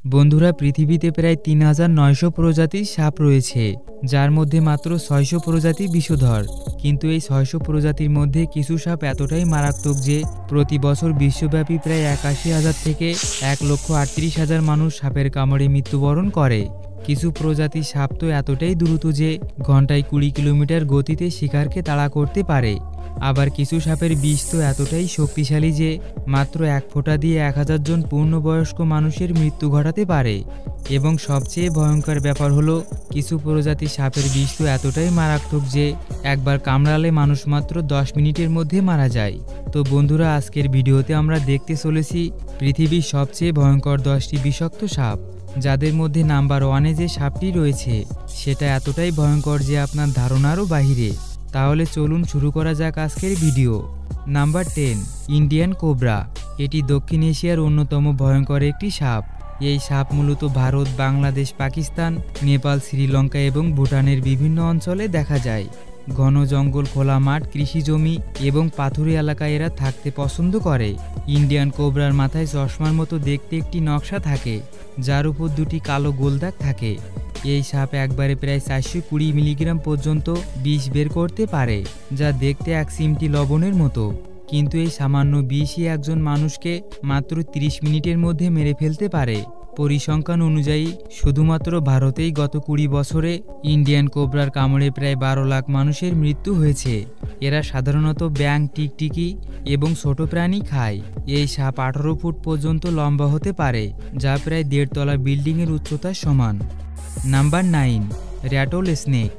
বন্ধুরা, পৃথিবীতে প্রায় ৩৯০০ প্রজাতির সাপ রয়েছে, যার মধ্যে মাত্র ৬০০ প্রজাতি বিষধর। কিন্তু এই ৬০০ প্রজাতির মধ্যে কিছু সাপ এতটাই মারাত্মক যে প্রতি বছর বিশ্বব্যাপী প্রায় ৮১,০০০ থেকে ১,৩৮,০০০ মানুষ সাপের কামড়ে মৃত্যুবরণ করে। কিছু প্রজাতির সাপ তো এতটাই দ্রুত যে ঘন্টায় ২০ কিলোমিটার গতিতে শিকারকে তাড়া করতে পারে। আবার কিছু সাপের বিষ তো এতটাই শক্তিশালী যে মাত্র ১ ফোঁটা দিয়ে ১,০০০ জন পূর্ণবয়স্ক মানুষের মৃত্যু ঘটাতে পারে। এবং সবচেয়ে ভয়ঙ্কর ব্যাপার হলো, কিছু প্রজাতির সাপের বিষ তো এতটাই মারাত্মক যে একবার কামড়ালে মানুষ মাত্র ১০ মিনিটের মধ্যে মারা যায়। তো বন্ধুরা, আজকের ভিডিওতে আমরা দেখতে চলেছি পৃথিবীর সবচেয়ে ভয়ঙ্কর ১০টি বিষাক্ত সাপ, যাদের মধ্যে নাম্বার 1-এ যে সাপটি রয়েছে সেটা এতটাই ভয়ঙ্কর যে আপনার ধারণারও বাহিরে। তাহলে চলুন শুরু করা যাক আজকের ভিডিও। Number 10, Indian cobra. এটি দক্ষিণ এশিয়ার অন্যতম ভয়ঙ্কর একটি সাপ। এই সাপ মূলত ভারত, বাংলাদেশ, পাকিস্তান, নেপাল, শ্রীলঙ্কা এবং ভুটানের বিভিন্ন অঞ্চলে দেখা যায়। ঘন জঙ্গল, খোলা মাঠ, কৃষি জমি এবং পাথুরে এলাকায় এরা থাকতে পছন্দ করে। ইন্ডিয়ান কোবরার মাথায় চশমার মতো দেখতে একটি নকশা থাকে, যার উপর দুটি কালো গোলদাগ থাকে। এই সাপ একবারে প্রায় ৪২০ মিলিগ্রাম পর্যন্ত বিষ বের করতে পারে, যা দেখতে এক চিমটি লবণের মতো। কিন্তু এই সামান্য বিষই একজন মানুষকে মাত্র ৩০ মিনিটের মধ্যে মেরে ফেলতে পারে। পরিসংখ্যান অনুযায়ী শুধুমাত্র ভারতেই গত ২০ বছরে ইন্ডিয়ান কোবরার কামড়ে প্রায় ১২ লাখ মানুষের মৃত্যু হয়েছে। এরা সাধারণত ব্যাঙ, টিকটিকি এবং ছোট প্রাণী খায়। এই সাপ ১৮ ফুট পর্যন্ত লম্বা হতে পারে, যা প্রায় ১.৫ তলা বিল্ডিংয়ের উচ্চতার সমান। Number 9, rattle snake.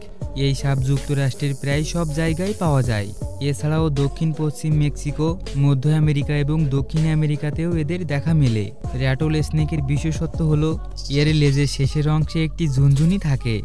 এই সাপ যুক্তরাষ্ট্রের প্রায় সব জায়গায় পাওয়া যায়। এছাড়াও দক্ষিণ পশ্চিম মেক্সিকো, মধ্য আমেরিকা এবং দক্ষিণ আমেরিকাতেও এদের দেখা মেলে। র্যাটল স্নেকের বিশেষত্ব হলো এর লেজের শেষের অংশে একটি ঝুনঝুনি থাকে,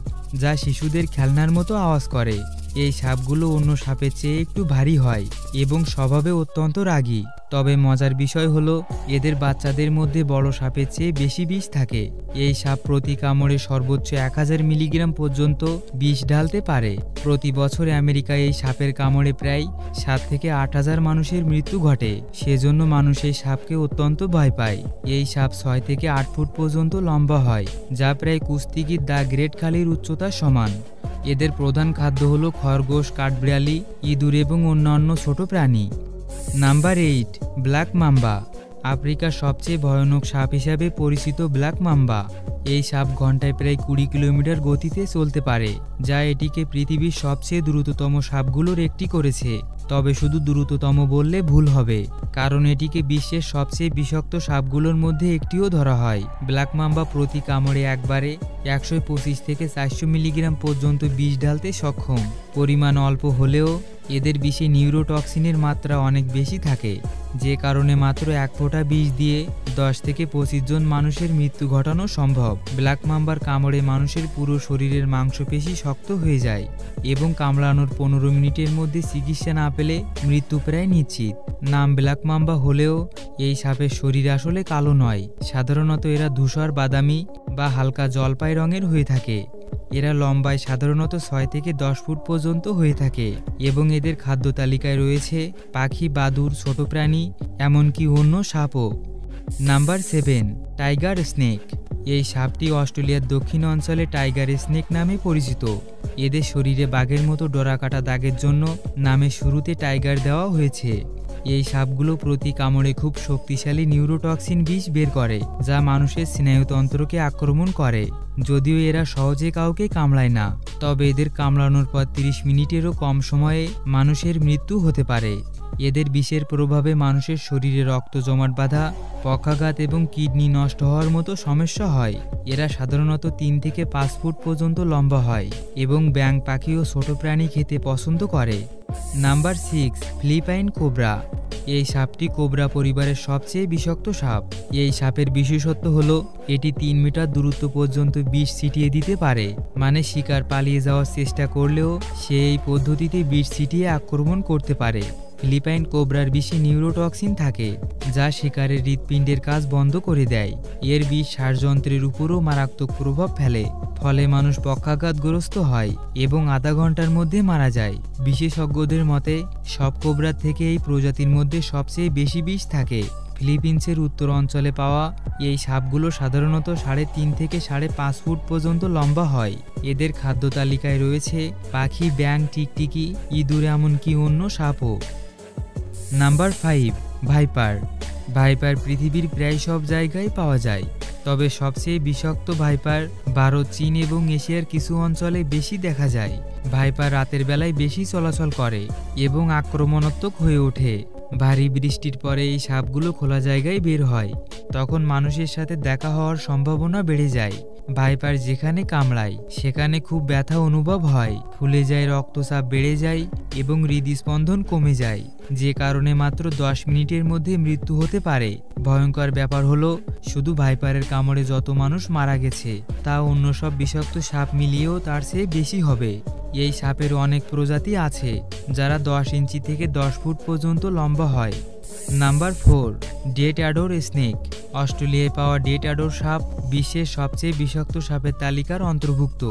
যা শিশুদের খেলনার মতো আওয়াজ করে। এই সাপগুলো অন্য সাপের চেয়ে একটু ভারী হয় এবং স্বভাবে অত্যন্ত রাগী। তবে মজার বিষয় হলো, এদের বাচ্চাদের মধ্যে বড় সাপের চেয়ে বেশি বিষ থাকে। এই সাপ প্রতি কামড়ে সর্বোচ্চ ১,০০০ মিলিগ্রাম পর্যন্ত বিষ ঢালতে পারে। প্রতি বছর আমেরিকায় এই সাপের কামড়ে প্রায় ৭ থেকে ৮,০০০ মানুষের মৃত্যু ঘটে। সেজন্য মানুষ এই সাপকে অত্যন্ত ভয় পায়। এই সাপ ৬ থেকে ৮ ফুট পর্যন্ত লম্বা হয়, যা প্রায় কুস্তিগির দ্য গ্রেট খালির উচ্চতার সমান। এদের প্রধান খাদ্য হলো খরগোশ, কাঠবিড়ালি, ইঁদুর এবং অন্যান্য ছোট প্রাণী। Number 8, black mamba. আফ্রিকার সবচেয়ে ভয়ানক সাপ হিসাবে পরিচিত ব্ল্যাক মাম্বা। এই সাপ ঘন্টায় প্রায় ২০ কিলোমিটার গতিতে চলতে পারে, যা এটিকে পৃথিবীর সবচেয়ে দ্রুততম সাপগুলোর একটি করেছে। তবে শুধু দ্রুততম বললে ভুল হবে, কারণ এটিকে বিশ্বের সবচেয়ে বিষাক্ত সাপগুলোর মধ্যে একটিও ধরা হয়। ব্ল্যাক মাম্বা প্রতি কামড়ে একবারে ১২৫ থেকে ৪০০ মিলিগ্রাম পর্যন্ত বিষ ঢালতে সক্ষম। পরিমাণ অল্প হলেও এদের বিষে নিউরোটক্সিনের মাত্রা অনেক বেশি থাকে, যে কারণে মাত্র ১ ফোঁটা বিষ দিয়ে ১০ থেকে ২৫ জন মানুষের মৃত্যু ঘটানো সম্ভব। ব্ল্যাক মাম্বার কামড়ে মানুষের পুরো শরীরের মাংসপেশি শক্ত হয়ে যায় এবং কামড়ানোর ১৫ মিনিটের মধ্যে চিকিৎসা না পেলে মৃত্যু প্রায় নিশ্চিত। নাম ব্ল্যাক মাম্বা হলেও এই সাপের শরীর আসলে কালো নয়। সাধারণত এরা ধূসর, বাদামি বা হালকা জলপাই রঙের হয়ে থাকে। এরা লম্বায় সাধারণত ৬ থেকে ১০ ফুট পর্যন্ত হয়ে থাকে এবং এদের খাদ্য তালিকায় রয়েছে পাখি, বাদুড়, ছোট প্রাণী, এমনকি অন্য সাপও। Number 7, tiger snake. এই সাপটি অস্ট্রেলিয়ার দক্ষিণ অঞ্চলে টাইগার স্নেক নামে পরিচিত। এদের শরীরে বাঘের মতো ডোরাকাটা দাগের জন্য নামের শুরুতে টাইগার দেওয়া হয়েছে। এই সাপগুলো প্রতি কামড়ে খুব শক্তিশালী নিউরোটক্সিন বিষ বের করে, যা মানুষের স্নায়ুতন্ত্রকে আক্রমণ করে। যদিও এরা সহজে কাউকে কামড়ায় না, তবে এদের কামড়ানোর পর ৩০ মিনিটেরও কম সময়ে মানুষের মৃত্যু হতে পারে। এদের বিষের প্রভাবে মানুষের শরীরে রক্ত জমাট বাঁধা, পক্ষাঘাত এবং কিডনি নষ্ট হওয়ার মতো সমস্যা হয়। এরা সাধারণত ৩ থেকে ৫ ফুট পর্যন্ত লম্বা হয় এবং ব্যাঙ, পাখি ও ছোট প্রাণী খেতে পছন্দ করে। Number 6, Philippine cobra. এই সাপটি কোবরা পরিবারের সবচেয়ে বিষাক্ত সাপ। এই সাপের বিশেষত্ব হলো এটি ৩ মিটার দূরত্ব পর্যন্ত বিষ ছিটিয়ে দিতে পারে। মানে শিকার পালিয়ে যাওয়ার চেষ্টা করলেও সে এই পদ্ধতিতে বিষ ছিটিয়ে আক্রমণ করতে পারে। ফিলিপাইন কোবরার বিষে নিউরোটক্সিন থাকে, যা শিকারের হৃৎপিণ্ডের কাজ বন্ধ করে দেয়। এর বিষ শ্বাসযন্ত্রের উপরও মারাত্মক প্রভাব ফেলে, ফলে মানুষ পক্ষাঘাতগ্রস্ত হয় এবং আধা ঘন্টার মধ্যে মারা যায়। বিশেষজ্ঞদের মতে সব কোবরার থেকে এই প্রজাতির মধ্যে সবচেয়ে বেশি বিষ থাকে। ফিলিপিন্সের উত্তর অঞ্চলে পাওয়া এই সাপগুলো সাধারণত 3.5 থেকে 5.5 ফুট পর্যন্ত লম্বা হয়। এদের খাদ্য তালিকায় রয়েছে পাখি, ব্যাঙ, টিকটিকি, ইঁদুর, এমনকি অন্য সাপও। Number 5, viper. ভাইপার পৃথিবীর প্রায় সব জায়গায় পাওয়া যায়, তবে সবচেয়ে বিষাক্ত ভাইপার ভারত, চীন এবং এশিয়ার কিছু অঞ্চলে বেশি দেখা যায়। ভাইপার রাতের বেলায় বেশি চলাচল করে এবং আক্রমণাত্মক হয়ে ওঠে। ভারী বৃষ্টির পরে এই সাপগুলো খোলা জায়গায় বের হয়, তখন মানুষের সাথে দেখা হওয়ার সম্ভাবনা বেড়ে যায়। ভাইপার যেখানে কামড়ায় সেখানে খুব ব্যথা অনুভব হয়, ফুলে যায়, রক্তচাপ বেড়ে যায় এবং হৃদস্পন্দন কমে যায়, যে কারণে মাত্র 10 মিনিটের মধ্যে মৃত্যু হতে পারে। ভয়ঙ্কর ব্যাপার হলো, শুধু ভাইপারের কামড়ে যত মানুষ মারা গেছে তা অন্য সব বিষাক্ত সাপ মিলিয়েও তার চেয়ে বেশি হবে। এই সাপের অনেক প্রজাতি আছে যারা 10 ইঞ্চি থেকে 10 ফুট পর্যন্ত লম্বা হয়। Number 4, death adder snake. অস্ট্রেলিয়ায় পাওয়া ডেট অ্যাডোর সাপ বিশ্বের সবচেয়ে বিষাক্ত সাপের তালিকার অন্তর্ভুক্ত।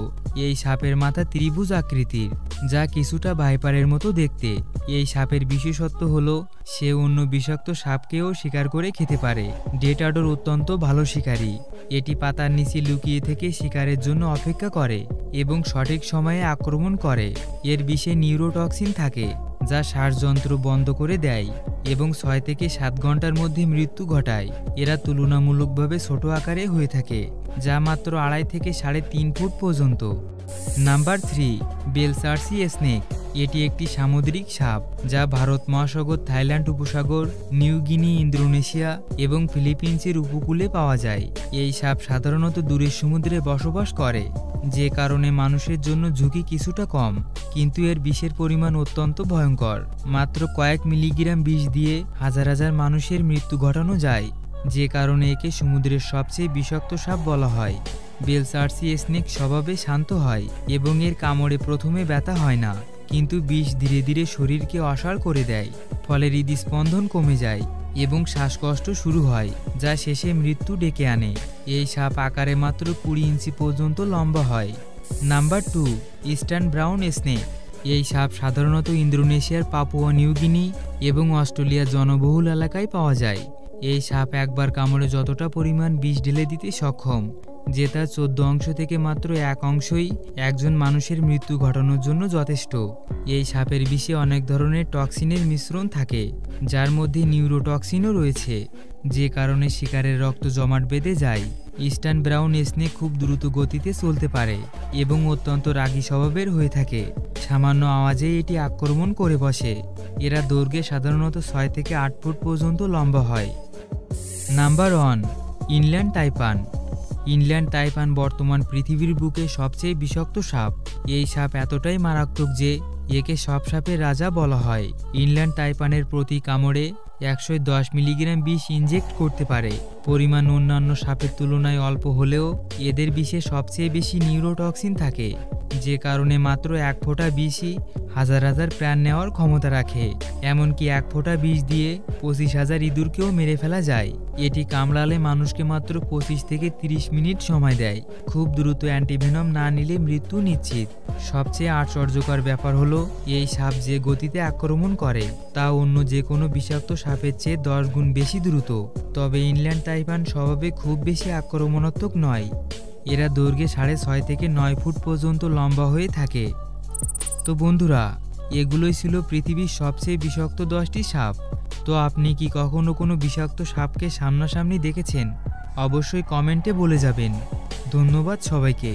এই সাপের মাথা ত্রিভুজ আকৃতির, যা কিছুটা ভাইপারের মতো দেখতে। এই সাপের বিশেষত্ব হলো সে অন্য বিষাক্ত সাপকেও শিকার করে খেতে পারে। ডেট অ্যাডোর অত্যন্ত ভালো শিকারী। এটি পাতার নিচে লুকিয়ে থেকে শিকারের জন্য অপেক্ষা করে এবং সঠিক সময়ে আক্রমণ করে। এর বিষে নিউরোটক্সিন থাকে যা শ্বাসযন্ত্র বন্ধ করে দেয় এবং 6 থেকে 7 ঘন্টার মধ্যে মৃত্যু ঘটায়। এরা তুলনামূলকভাবে ছোট আকারে হয়ে থাকে, যা মাত্র 2.5 থেকে 3.5 ফুট পর্যন্ত। Number 3, Belcher's snake. এটি একটি সামুদ্রিক সাপ যা ভারত মহাসাগর, থাইল্যান্ড উপসাগর, নিউ গিনি, ইন্দোনেশিয়া এবং ফিলিপিন্সের উপকূলে পাওয়া যায়। এই সাপ সাধারণত দূরের সমুদ্রে বসবাস করে, যে কারণে মানুষের জন্য ঝুঁকি কিছুটা কম, কিন্তু এর বিষের পরিমাণ অত্যন্ত ভয়ঙ্কর। মাত্র কয়েক মিলিগ্রাম বিষ দিয়ে হাজার হাজার মানুষের মৃত্যু ঘটানো যায়, যে কারণে একে সমুদ্রের সবচেয়ে বিষাক্ত সাপ বলা হয়। বেলসার্সি স্নেক স্বভাবে শান্ত হয় এবং এর কামড়ে প্রথমে ব্যথা হয় না, কিন্তু বিষ ধীরে ধীরে শরীরকে অসাড় করে দেয়, ফলে হৃদস্পন্দন কমে যায় এবং শ্বাসকষ্ট শুরু হয়, যা শেষে মৃত্যু ডেকে আনে। এই সাপ আকারে মাত্র 20 ইঞ্চি পর্যন্ত লম্বা হয়। Number 2, eastern brown snake. এই সাপ সাধারণত ইন্দোনেশিয়ার পাপুয়া নিউ গিনি এবং অস্ট্রেলিয়ার জনবহুল এলাকায় পাওয়া যায়। এই সাপ একবার কামড়ে যতটা পরিমাণ বিষ ঢেলে দিতে সক্ষম, যে তার 14 অংশ থেকে মাত্র 1 অংশই একজন মানুষের মৃত্যু ঘটানোর জন্য যথেষ্ট। এই সাপের বিষে অনেক ধরনের টক্সিনের মিশ্রণ থাকে, যার মধ্যে নিউরোটক্সিনও রয়েছে, যে কারণে শিকারের রক্ত জমাট বেঁধে যায়। ইস্টার্ন ব্রাউন স্নেক খুব দ্রুত গতিতে চলতে পারে এবং অত্যন্ত রাগী স্বভাবের হয়ে থাকে। সামান্য আওয়াজে এটি আক্রমণ করে বসে। এরা দৈর্ঘ্যে সাধারণত 6 থেকে 8 ফুট পর্যন্ত লম্বা হয়। Number 1, inland taipan. Inland taipan বর্তমান পৃথিবীর বুকে সবচেয়ে বিষাক্ত সাপ। এই সাপ এতটাই মারাত্মক যে একে সব সাপের রাজা বলা হয়। ইনল্যান্ড টাইপানের প্রতি কামড়ে 110 মিলিগ্রাম বিষ ইনজেক্ট করতে পারে। পরিমাণ অন্যান্য সাপের তুলনায় অল্প হলেও এদের বিষে সবচেয়ে বেশি নিউরোটক্সিন থাকে, যে কারণে মাত্র 1 ফোঁটা বিষই হাজার হাজার প্রাণ নেওয়ার ক্ষমতা রাখে। এমনকি 1 ফোঁটা বিষ দিয়ে 25,000 ইঁদুরকেও মেরে ফেলা যায়। এটি কামড়ালে মানুষকে মাত্র 25 থেকে 30 মিনিট সময় দেয়। খুব দ্রুত অ্যান্টিভেনম না নিলে মৃত্যু নিশ্চিত। সবচেয়ে আশ্চর্যকর ব্যাপার হলো, এই সাপ যে গতিতে আক্রমণ করে তা অন্য যে কোনো বিষাক্ত সাপের চেয়ে 10 গুণ বেশি দ্রুত। তবে ইনল্যান্ড টাইপান স্বভাবে খুব বেশি আক্রমণাত্মক নয়। এরা দৈর্ঘ্যে 6.5 থেকে 9 ফুট পর্যন্ত লম্বা হয়ে থাকে। তো বন্ধুরা, এগুলোই ছিল পৃথিবীর সবচেয়ে বিষাক্ত 10টি সাপ। তো আপনি কি কখনো কোনো বিষাক্ত সাপকে সামনাসামনি দেখেছেন? অবশ্যই কমেন্টে বলে যাবেন। ধন্যবাদ সবাইকে।